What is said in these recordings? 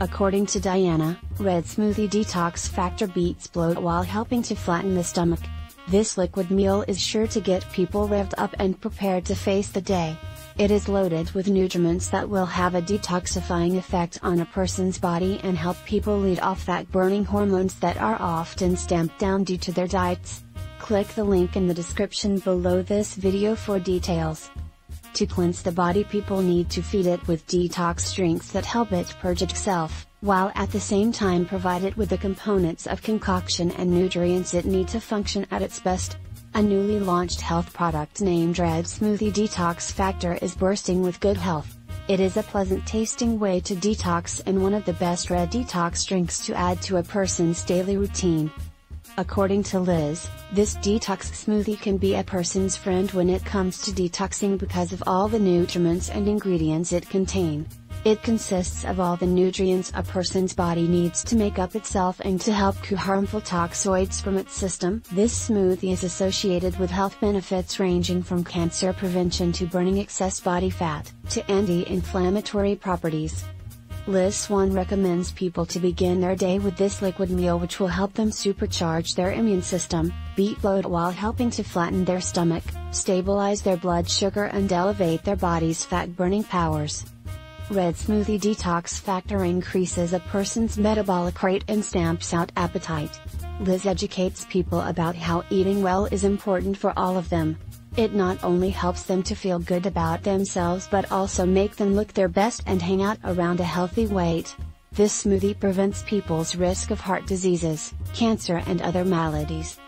According to Diana, Red Smoothie Detox Factor beats bloat while helping to flatten the stomach. This liquid meal is sure to get people revved up and prepared to face the day. It is loaded with nutriments that will have a detoxifying effect on a person's body and help people lead off fat-burning hormones that are often stamped down due to their diets. Click the link in the description below this video for details. To cleanse the body, people need to feed it with detox drinks that help it purge itself, while at the same time provide it with the components of concoction and nutrients it needs to function at its best. A newly launched health product named Red Smoothie Detox Factor is bursting with good health. It is a pleasant tasting way to detox and one of the best red detox drinks to add to a person's daily routine. According to Liz, this detox smoothie can be a person's friend when it comes to detoxing because of all the nutriments and ingredients it contains. It consists of all the nutrients a person's body needs to make up itself and to help coup harmful toxoids from its system. This smoothie is associated with health benefits ranging from cancer prevention to burning excess body fat, to anti-inflammatory properties. Liz Swan recommends people to begin their day with this liquid meal, which will help them supercharge their immune system, beat bloat while helping to flatten their stomach, stabilize their blood sugar and elevate their body's fat-burning powers. Red Smoothie Detox Factor increases a person's metabolic rate and stamps out appetite. Liz educates people about how eating well is important for all of them. It not only helps them to feel good about themselves but also make them look their best and hang out around a healthy weight. This smoothie prevents people's risk of heart diseases, cancer and other maladies.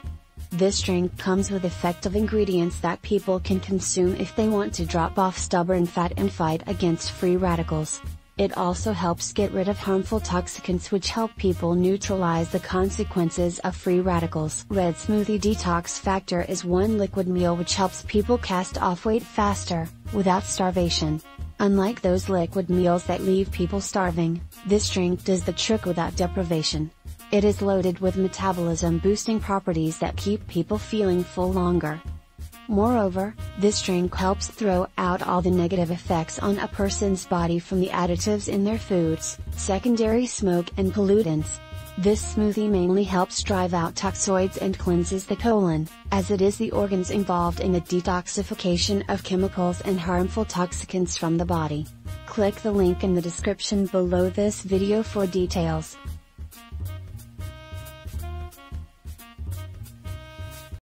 This drink comes with effective ingredients that people can consume if they want to drop off stubborn fat and fight against free radicals. It also helps get rid of harmful toxicants which help people neutralize the consequences of free radicals. Red Smoothie Detox Factor is one liquid meal which helps people cast off weight faster, without starvation. Unlike those liquid meals that leave people starving, this drink does the trick without deprivation. It is loaded with metabolism-boosting properties that keep people feeling full longer. Moreover, this drink helps throw out all the negative effects on a person's body from the additives in their foods, secondary smoke and pollutants. This smoothie mainly helps drive out toxoids and cleanses the colon, as it is the organs involved in the detoxification of chemicals and harmful toxicants from the body. Click the link in the description below this video for details.